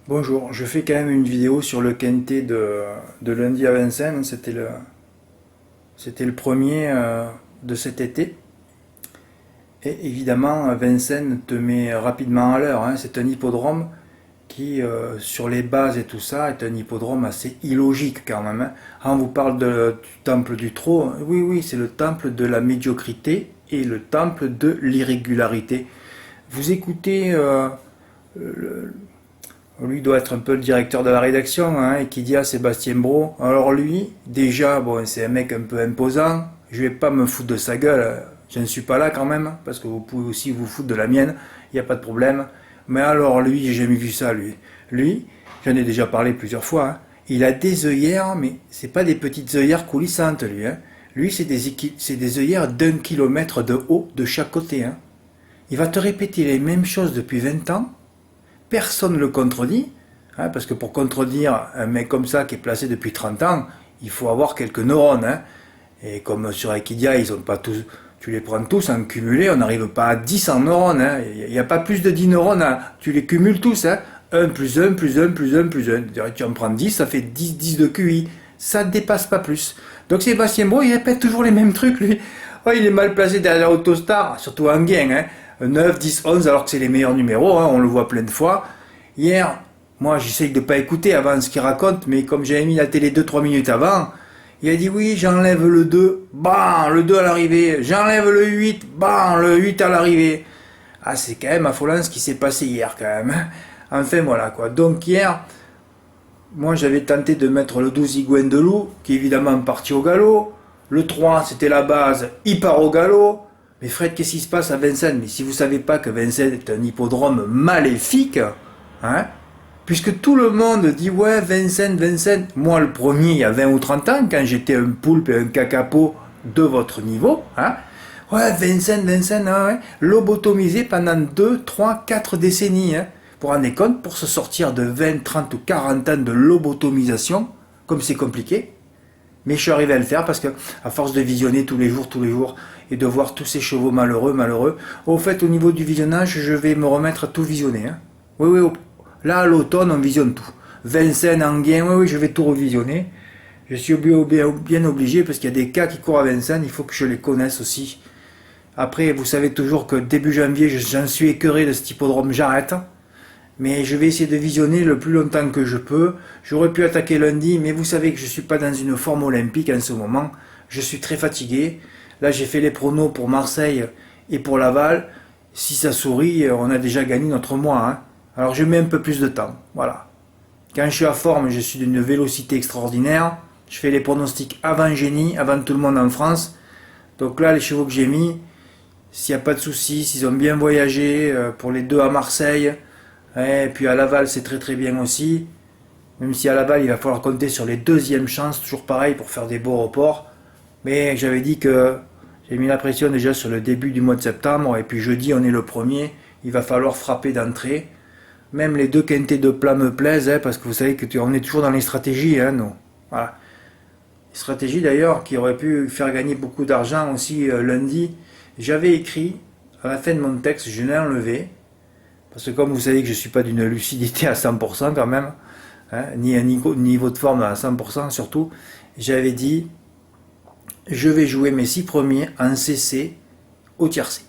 Bonjour, je fais quand même une vidéo sur le quintet de lundi à Vincennes. C'était le premier de cet été. Et évidemment, Vincennes te met rapidement à l'heure, hein. C'est un hippodrome qui, sur les bases et tout ça, est un hippodrome assez illogique quand même, hein. Ah, on vous parle du temple du trot. Oui, oui, c'est le temple de la médiocrité et le temple de l'irrégularité. Vous écoutez le, lui doit être un peu le directeur de la rédaction, hein, et qui dit à Sébastien Brault, alors lui, déjà, bon, c'est un mec un peu imposant, je vais pas me foutre de sa gueule, je ne suis pas là quand même, parce que vous pouvez aussi vous foutre de la mienne, il n'y a pas de problème. Mais alors lui, j'ai jamais vu ça, lui. Lui, j'en ai déjà parlé plusieurs fois, hein, il a des œillères, mais c'est pas des petites œillères coulissantes, lui, hein. Lui, c'est des œillères d'1 kilomètre de haut de chaque côté, hein. Il va te répéter les mêmes choses depuis 20 ans, personne ne le contredit, hein, parce que pour contredire un mec comme ça qui est placé depuis 30 ans, il faut avoir quelques neurones, hein. Et comme sur Equidia, ils ont pas tous, tu les prends tous en cumulé, on n'arrive pas à 10 en neurones, hein. Il n'y a pas plus de 10 neurones, hein. Tu les cumules tous, hein. 1 plus 1 plus 1 plus 1 plus 1. Tu en prends 10, ça fait 10 de QI. Ça ne dépasse pas plus. Donc Sébastien Brault, il répète toujours les mêmes trucs, lui. Oh, il est mal placé derrière Autostar, surtout en gain, hein. 9, 10, 11, alors que c'est les meilleurs numéros, hein, on le voit plein de fois. Hier, moi j'essaye de ne pas écouter avant ce qu'il raconte, mais comme j'avais mis la télé 2-3 minutes avant, il a dit oui, j'enlève le 2, bam, le 2 à l'arrivée, j'enlève le 8, bam, le 8 à l'arrivée. Ah, c'est quand même affolant ce qui s'est passé hier quand même. Enfin voilà quoi. Donc hier, moi j'avais tenté de mettre le 12 Higuain de Loup, qui est évidemment parti au galop. Le 3, c'était la base, il part au galop. Mais Fred, qu'est-ce qui se passe à Vincennes? Mais si vous savez pas que Vincennes est un hippodrome maléfique, hein, puisque tout le monde dit ouais, Vincennes, Vincennes. Moi, le premier, il y a 20 ou 30 ans, quand j'étais un poulpe et un cacapo de votre niveau, hein, ouais, Vincennes, Vincennes, hein, ouais, lobotomisé pendant 2, 3, 4 décennies, hein. Pour en compte, pour se sortir de 20, 30 ou 40 ans de lobotomisation, comme c'est compliqué. Mais je suis arrivé à le faire parce que, à force de visionner tous les jours, et de voir tous ces chevaux malheureux, malheureux, au fait, au niveau du visionnage, je vais me remettre à tout visionner, hein. Oui, oui, là, à l'automne, on visionne tout. Vincennes, Anguien, oui, oui, je vais tout revisionner. Je suis bien obligé parce qu'il y a des cas qui courent à Vincennes, il faut que je les connaisse aussi. Après, vous savez toujours que début janvier, j'en suis écœuré de cet hippodrome, j'arrête. Mais je vais essayer de visionner le plus longtemps que je peux. J'aurais pu attaquer lundi, mais vous savez que je ne suis pas dans une forme olympique en ce moment. Je suis très fatigué. Là, j'ai fait les pronos pour Marseille et pour Laval. Si ça sourit, on a déjà gagné notre mois, hein. Alors je mets un peu plus de temps. Voilà. Quand je suis à forme, je suis d'une vélocité extraordinaire. Je fais les pronostics avant Génie, avant tout le monde en France. Donc là, les chevaux que j'ai mis, s'il n'y a pas de soucis, s'ils ont bien voyagé, pour les deux à Marseille, et puis à Laval, c'est très très bien aussi. Même si à Laval, il va falloir compter sur les deuxièmes chances, toujours pareil, pour faire des beaux reports. Mais j'avais dit que j'ai mis la pression déjà sur le début du mois de septembre, et puis jeudi, on est le premier. Il va falloir frapper d'entrée. Même les deux quintés de plat me plaisent, hein, parce que vous savez qu'on est toujours dans les stratégies, hein, nous. Voilà. Stratégie d'ailleurs qui aurait pu faire gagner beaucoup d'argent aussi lundi. J'avais écrit, à la fin de mon texte, je l'ai enlevé, parce que comme vous savez que je ne suis pas d'une lucidité à 100% quand même, hein, ni un niveau de forme à 100% surtout, j'avais dit, je vais jouer mes 6 premiers en CC au tiercé.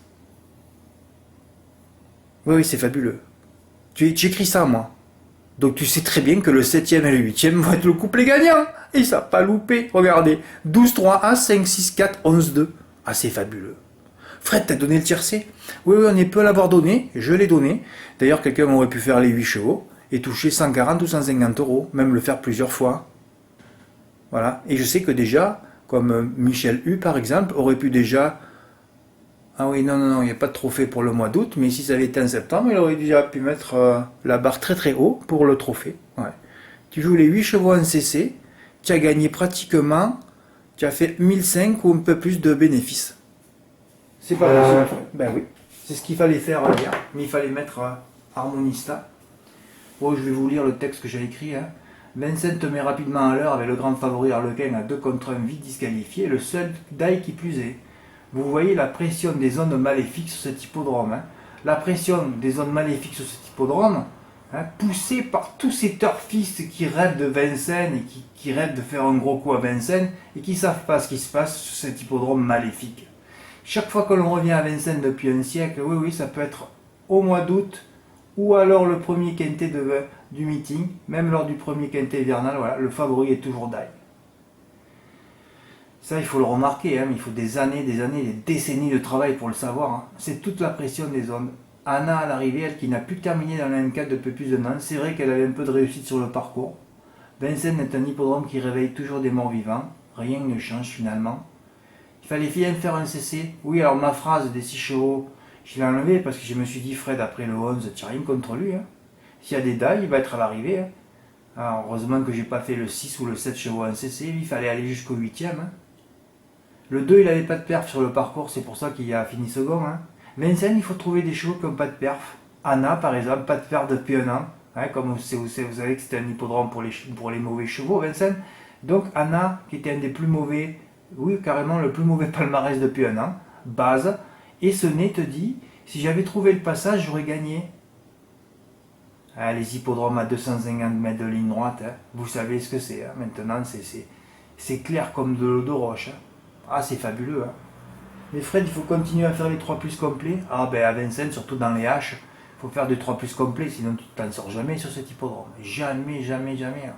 Oui, oui, c'est fabuleux. Tu écris ça, moi. Donc tu sais très bien que le 7e et le 8e vont être le couplet gagnant. Et ça n'a pas loupé. Regardez. 12-3, A, 5-6-4, 11-2. Ah, c'est fabuleux. Fred, t'as donné le tiercé? Oui, oui, on est peu à l'avoir donné. Je l'ai donné. D'ailleurs, quelqu'un aurait pu faire les 8 chevaux et toucher 140 ou 150 euros. Même le faire plusieurs fois. Voilà. Et je sais que déjà, comme Michel Hu, par exemple, aurait pu déjà... Ah oui, non, non, non, il n'y a pas de trophée pour le mois d'août, mais si ça avait été en septembre, il aurait déjà pu mettre la barre très très haut pour le trophée. Ouais. Tu joues les 8 chevaux en CC, tu as gagné pratiquement, tu as fait 1005 ou un peu plus de bénéfices. C'est pas possible. Ben oui, c'est ce qu'il fallait faire hier, mais il fallait mettre Harmonista. Bon, je vais vous lire le texte que j'ai écrit, hein. Vincent te met rapidement à l'heure avec le grand favori Harlequin à 2 contre 1 vite disqualifié, le seul d'ail qui plus est. Vous voyez la pression des zones maléfiques sur cet hippodrome, hein. La pression des zones maléfiques sur cet hippodrome, hein, poussé par tous ces turfistes qui rêvent de Vincennes et qui rêvent de faire un gros coup à Vincennes et qui ne savent pas ce qui se passe sur cet hippodrome maléfique. Chaque fois que l'on revient à Vincennes depuis un siècle, oui, ça peut être au mois d'août ou alors le premier quintet du meeting, même lors du premier quintet hivernal, voilà, le favori est toujours Die. Ça, il faut le remarquer, hein, il faut des années, des décennies de travail pour le savoir. Hein. C'est toute la pression des ondes. Anna, à l'arrivée, elle qui n'a plus terminé dans la M4 depuis plus d'un an, c'est vrai qu'elle avait un peu de réussite sur le parcours. Vincennes est un hippodrome qui réveille toujours des morts vivants. Rien ne change finalement. Il fallait bien faire un CC. Oui, alors ma phrase des 6 chevaux, je l'ai enlevée parce que je me suis dit, Fred, après le 11, tu n'as rien contre lui. Hein. S'il y a des dailles, il va être à l'arrivée. Hein. Alors, heureusement que j'ai pas fait le 6 ou le 7 chevaux en CC. Il fallait aller jusqu'au 8e. Hein. Le 2, il n'avait pas de perf sur le parcours, c'est pour ça qu'il a fini second. Hein. Vincennes, il faut trouver des chevaux qui n'ont pas de perf. Anna, par exemple, pas de perf depuis un an. Hein, comme vous savez que c'était un hippodrome pour les mauvais chevaux, Vincennes. Donc Anna, qui était un des plus mauvais, oui, carrément le plus mauvais palmarès depuis un an, base. Et ce nez te dit, si j'avais trouvé le passage, j'aurais gagné. Ah, les hippodromes à 250 mètres de ligne droite, hein, vous savez ce que c'est. Hein. Maintenant, c'est clair comme de l'eau de roche. Hein. Ah, c'est fabuleux. Hein. Mais Fred, il faut continuer à faire les 3 plus complets. Ah, ben à Vincennes, surtout dans les H, il faut faire des 3 plus complets, sinon tu t'en sors jamais sur cet hippodrome. Jamais. Hein.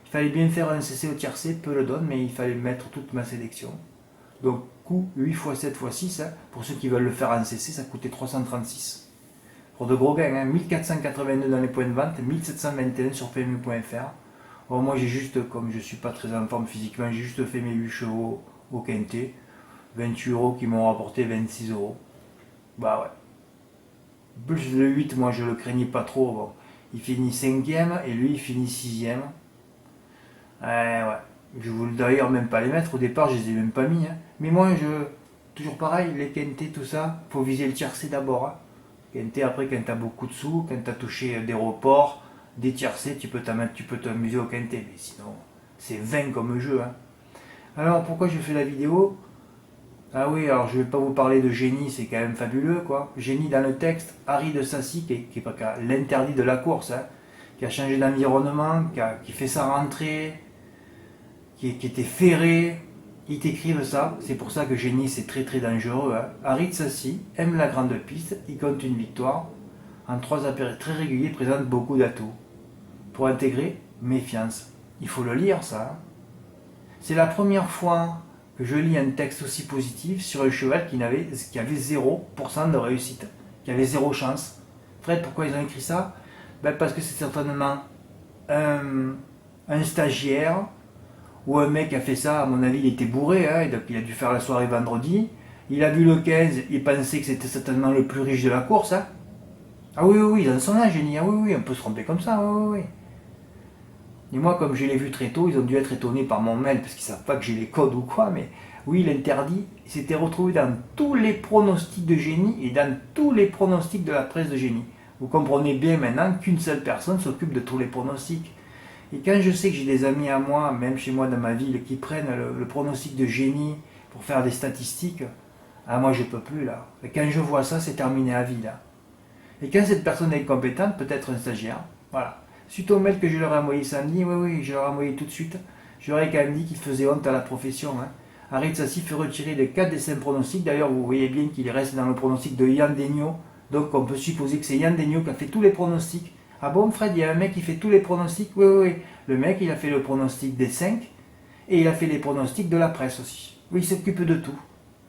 Il fallait bien faire un CC au tiercé, peu le donne, mais il fallait mettre toute ma sélection. Donc, coût 8 x 7 x 6, hein. Pour ceux qui veulent le faire en CC, ça coûtait 336. Pour de gros gains, hein. 1482 dans les points de vente, 1721 sur PMU.fr. Bon, moi, j'ai juste, comme je ne suis pas très en forme physiquement, j'ai juste fait mes 8 chevaux au quintet. 28 euros qui m'ont rapporté 26 euros. Bah ouais. Plus le 8, moi, je le craignais pas trop. Bon. Il finit 5e et lui, il finit 6e. Ouais. Je voulais d'ailleurs même pas les mettre. Au départ, je les ai même pas mis. Hein. Mais moi, toujours pareil, les quintés, tout ça, faut viser le tiercé d'abord. Hein. Quintet, après, quand t'as beaucoup de sous, quand t'as touché des reports, des tiercés, tu peux t'amuser au quintet. Mais sinon, c'est 20 comme jeu. Hein. Alors, pourquoi je fais la vidéo? Ah oui, alors je vais pas vous parler de Génie, c'est quand même fabuleux, quoi. Génie dans le texte, Harry de Sassy, qui est pas l'interdit de la course, hein, qui a changé d'environnement, qui fait sa rentrée, qui était ferré. Ils t'écrivent ça, c'est pour ça que Génie c'est très dangereux. Hein. Harry de Sassy aime la grande piste, il compte une victoire. En 3 appareils très réguliers, présente beaucoup d'atouts. Pour intégrer, méfiance. Il faut le lire, ça. Hein. C'est la première fois que je lis un texte aussi positif sur un cheval qui avait 0% de réussite, qui avait 0 chance. Fred, pourquoi ils ont écrit ça? Parce que c'est certainement un stagiaire ou un mec qui a fait ça, à mon avis, il était bourré, hein, donc il a dû faire la soirée vendredi. Il a vu le 15, il pensait que c'était certainement le plus riche de la course. Hein. Ah oui, ils en sont là, Génie. Ah oui, on peut se tromper comme ça, oui. Et moi, comme je l'ai vu très tôt, ils ont dû être étonnés par mon mail, parce qu'ils ne savent pas que j'ai les codes ou quoi, mais oui, l'interdit s'était retrouvé dans tous les pronostics de Génie et dans tous les pronostics de la presse de Génie. Vous comprenez bien maintenant qu'une seule personne s'occupe de tous les pronostics. Et quand je sais que j'ai des amis à moi, même chez moi dans ma ville, qui prennent le pronostic de Génie pour faire des statistiques, ah moi je peux plus là. Et quand je vois ça, c'est terminé à vie là. Et quand cette personne est compétente, peut-être un stagiaire, voilà. Suite au mail que je leur ai envoyé samedi, oui, je leur ai envoyé tout de suite, je leur ai quand même dit qu'il faisait honte à la profession. Hein. Harry de Sassy fait retirer de 4 des 5 pronostics, d'ailleurs vous voyez bien qu'il reste dans le pronostic de Yann Degnaud, donc on peut supposer que c'est Yann Degnaud qui a fait tous les pronostics. Ah bon Fred, il y a un mec qui fait tous les pronostics? Oui, le mec il a fait le pronostic des 5, et il a fait les pronostics de la presse aussi. Oui, il s'occupe de tout,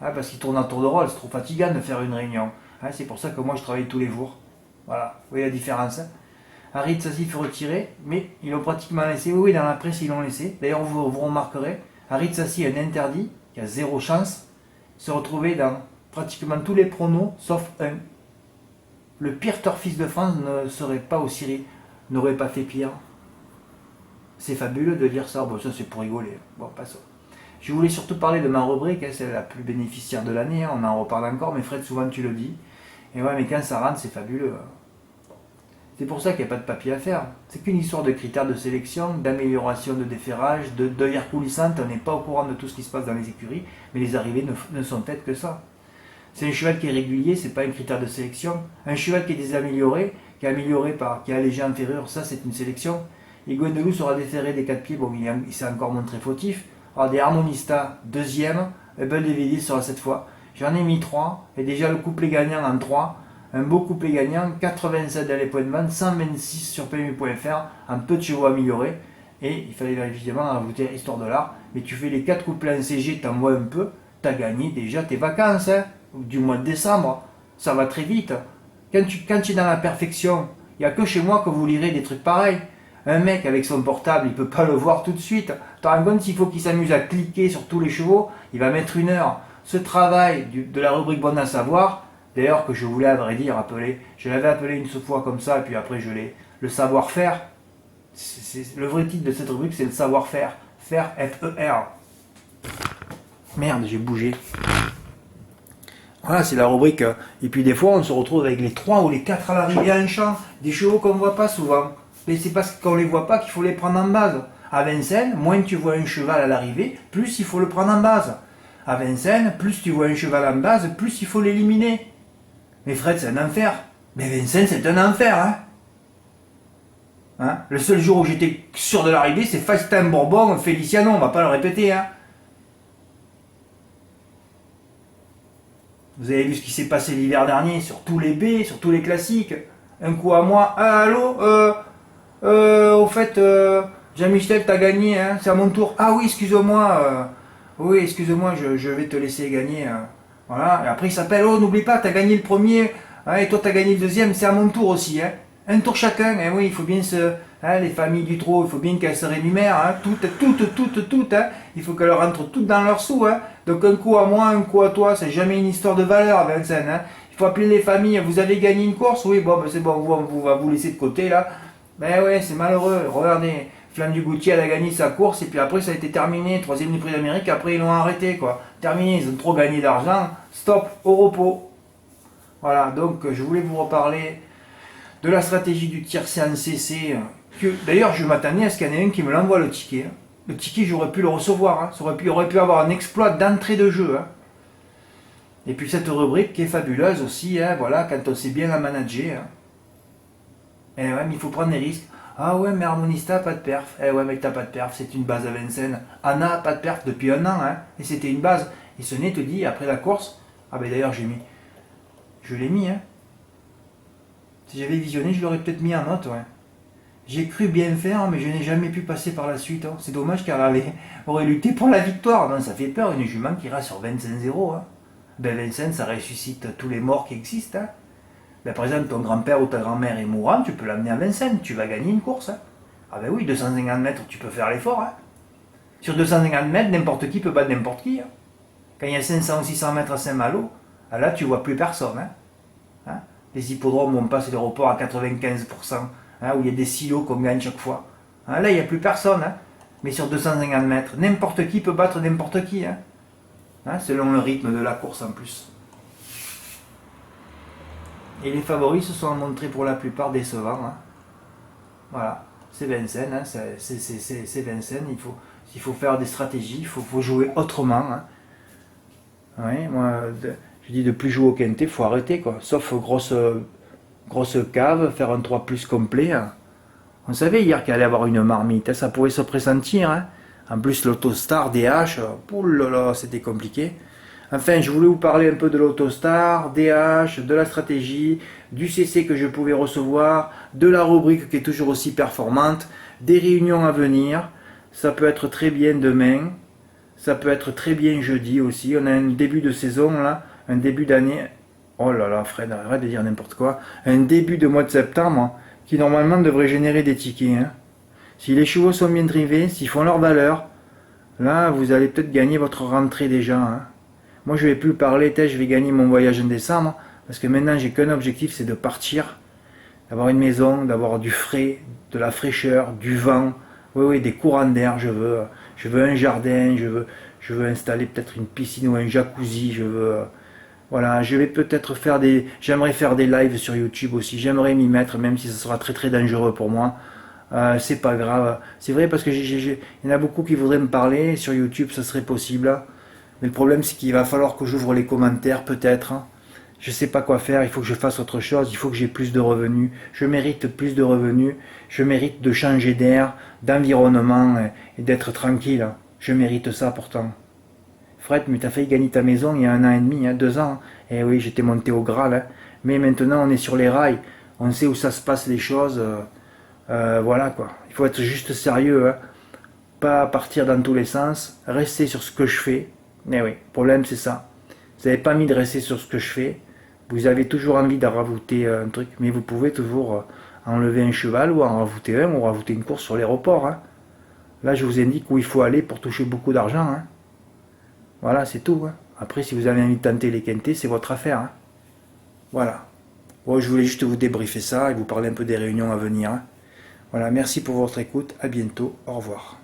hein, parce qu'il tourne en tour de rôle, c'est trop fatigant de faire une réunion. Hein, c'est pour ça que moi je travaille tous les jours. Voilà, vous voyez la différence. Hein. Harry de Sassy fait retirer, mais ils l'ont pratiquement laissé. Oui, dans la presse, ils l'ont laissé. D'ailleurs, vous remarquerez, Harry de Sassy est un interdit, qui a 0 chance, se retrouver dans pratiquement tous les pronos, sauf un. Le pire turfiste de France n'aurait pas fait pire. C'est fabuleux de dire ça. Bon, ça, c'est pour rigoler. Bon, passons. Je voulais surtout parler de ma rubrique, hein, c'est la plus bénéficiaire de l'année. Hein, on en reparle encore, mais Fred, souvent, tu le dis. Et ouais, mais quand ça rentre, c'est fabuleux. Hein. C'est pour ça qu'il n'y a pas de papier à faire. C'est qu'une histoire de critères de sélection, d'amélioration de déferrage, d'œillères coulissantes. On n'est pas au courant de tout ce qui se passe dans les écuries, mais les arrivées ne sont peut-être que ça. C'est un cheval qui est régulier, c'est pas un critère de sélection. Un cheval qui est désamélioré, qui est amélioré qui est allégé en ferrure, ça c'est une sélection. Et Gwendoulou sera déféré des 4 pieds, bon il s'est encore montré fautif. Alors des Harmonista, deuxième, et Belle Davidis sera cette fois. J'en ai mis 3, et déjà le couplet gagnant en 3. Un beau couplet gagnant, 87 dans les points de vente, 126 sur PMU.fr, un peu de chevaux améliorés. Et il fallait évidemment ajouter Histoire de l'art. Mais tu fais les 4 couplets en CG, t'envoies un peu, t'as gagné déjà tes vacances, hein, du mois de décembre. Ça va très vite. Quand tu es dans la perfection, il n'y a que chez moi que vous lirez des trucs pareils. Un mec avec son portable, il ne peut pas le voir tout de suite. Tu rends compte, s'il faut qu'il s'amuse à cliquer sur tous les chevaux, il va mettre 1 heure. Ce travail de la rubrique Bonne à savoir, d'ailleurs que je voulais à vrai dire appeler, je l'avais appelé une fois comme ça, et puis après je l'ai, le savoir-faire. Le vrai titre de cette rubrique, c'est le savoir-faire. Faire, F-E-R. Merde, j'ai bougé. Voilà, c'est la rubrique. Et puis des fois, on se retrouve avec les 3 ou les 4 à l'arrivée à un champ. Des chevaux qu'on ne voit pas souvent. Mais c'est parce qu'on ne les voit pas qu'il faut les prendre en base. À Vincennes, moins tu vois un cheval à l'arrivée, plus il faut le prendre en base. À Vincennes, plus tu vois un cheval en base, plus il faut l'éliminer. Mais Fred, c'est un enfer. Mais Vincennes, c'est un enfer, hein. Hein, le seul jour où j'étais sûr de l'arrivée, c'est Fastin Bourbon, Feliciano, on va pas le répéter, hein. Vous avez vu ce qui s'est passé l'hiver dernier sur tous les baies, sur tous les classiques. Un coup à moi, ah, allô, au fait, Jean-Michel, t'as gagné, hein, c'est à mon tour. Ah oui, excuse-moi, oui, excuse-moi, je vais te laisser gagner. Voilà, et après il s'appelle, oh, n'oublie pas, t'as gagné le premier, hein, et toi t'as gagné le deuxième, c'est à mon tour aussi, hein. Un tour chacun, hein, oui, il faut bien les familles du trot, il faut bien qu'elles se rémunèrent, hein, toutes, hein, il faut qu'elles rentrent toutes dans leurs sous, hein. Donc un coup à moi, un coup à toi, c'est jamais une histoire de valeur, Vincennes, hein. Il faut appeler les familles, vous avez gagné une course, oui, bon, ben c'est bon, on va vous laisser de côté, là. Ben ouais, c'est malheureux, regardez, Flamme du Goutier, elle a gagné sa course, et puis après ça a été terminé, 3e du prix d'Amérique, après ils l'ont arrêté, quoi. Terminé, ils ont trop gagné d'argent, stop, au repos. Voilà, donc je voulais vous reparler de la stratégie du tiercé en CC. D'ailleurs, je m'attendais à ce qu'il y en ait un qui me l'envoie le ticket. Hein. Le ticket, j'aurais pu le recevoir. Hein. Ça aurait pu avoir un exploit d'entrée de jeu. Hein. Et puis cette rubrique qui est fabuleuse aussi, hein, voilà, quand on sait bien la manager. Hein. Et ouais, mais il faut prendre des risques. Ah ouais, mais Harmonista, pas de perf. Eh ouais, mais t'as pas de perf, c'est une base à Vincennes. Anna, pas de perf depuis 1 an. Hein. Et c'était une base. Et ce n'est te dit, après la course, ah ben d'ailleurs, je l'ai mis, hein. Si j'avais visionné, je l'aurais peut-être mis en note, ouais. J'ai cru bien faire, mais je n'ai jamais pu passer par la suite. Hein. C'est dommage car elle aurait lutté pour la victoire. Non, ça fait peur, une jument qui ira sur 25-0. Hein. Ben Vincennes, ça ressuscite tous les morts qui existent. Hein. Ben, par exemple, ton grand-père ou ta grand-mère est mourant, tu peux l'amener à Vincennes, tu vas gagner une course. Hein. Ah ben oui, 250 mètres, tu peux faire l'effort. Hein. Sur 250 mètres, n'importe qui peut battre n'importe qui. Hein. Quand il y a 500 ou 600 mètres à Saint-Malo, là, tu vois plus personne. Hein. Hein. Les hippodromes où on passe les reports à 95%, hein, où il y a des silos qu'on gagne chaque fois. Hein, là, il n'y a plus personne. Hein. Mais sur 250 mètres, n'importe qui peut battre n'importe qui. Hein. Hein, selon le rythme de la course en plus. Et les favoris se sont montrés pour la plupart décevants. Hein. Voilà, c'est Vincennes. Hein, c'est Vincennes. Il faut faire des stratégies, il faut jouer autrement. Hein. Oui, moi... Je dis de plus jouer au quintet, il faut arrêter quoi. Sauf grosse cave, faire un 3 plus complet. Hein. On savait hier qu'il allait y avoir une marmite, hein, ça pouvait se pressentir. Hein. En plus l'Autostar, DH, là, c'était compliqué. Enfin, je voulais vous parler un peu de l'Autostar, DH, de la stratégie, du CC que je pouvais recevoir, de la rubrique qui est toujours aussi performante, des réunions à venir. Ça peut être très bien demain, ça peut être très bien jeudi aussi. On a un début de saison là. Un début d'année, oh là là Fred, arrête de dire n'importe quoi, un début de mois de septembre qui normalement devrait générer des tickets. Hein. Si les chevaux sont bien drivés, s'ils font leur valeur, là vous allez peut-être gagner votre rentrée déjà. Hein. Moi je vais plus parler, je vais gagner mon voyage en décembre, parce que maintenant j'ai qu'un objectif, c'est de partir, d'avoir une maison, d'avoir du frais, de la fraîcheur, du vent, oui, des courants d'air, je veux un jardin, je veux installer peut-être une piscine ou un jacuzzi, voilà, je vais peut-être j'aimerais faire des lives sur YouTube aussi, j'aimerais m'y mettre, même si ce sera très très dangereux pour moi. C'est pas grave, c'est vrai parce que il y en a beaucoup qui voudraient me parler, sur YouTube ça serait possible. Mais le problème c'est qu'il va falloir que j'ouvre les commentaires peut-être. Hein. je sais pas quoi faire, il faut que je fasse autre chose, il faut que j'ai plus de revenus, je mérite plus de revenus, je mérite de changer d'air, d'environnement et d'être tranquille. Je mérite ça pourtant. Fred, mais t'as failli gagner ta maison il y a 1 an et demi, 2 ans. Eh oui, j'étais monté au Graal, hein. Mais maintenant on est sur les rails, on sait où ça se passe les choses. Voilà quoi. Il faut être juste sérieux, hein. Pas partir dans tous les sens, rester sur ce que je fais. Eh oui, le problème c'est ça. Vous n'avez pas mis de rester sur ce que je fais. Vous avez toujours envie de rajouter un truc, mais vous pouvez toujours enlever un cheval ou en rajouter un ou rajouter une course sur l'aéroport, hein. Là, je vous indique où il faut aller pour toucher beaucoup d'argent, hein. Voilà, c'est tout, hein. Après, si vous avez envie de tenter les quintés, c'est votre affaire, hein. Voilà. Bon, je voulais juste vous débriefer ça et vous parler un peu des réunions à venir, hein. Voilà, merci pour votre écoute. À bientôt. Au revoir.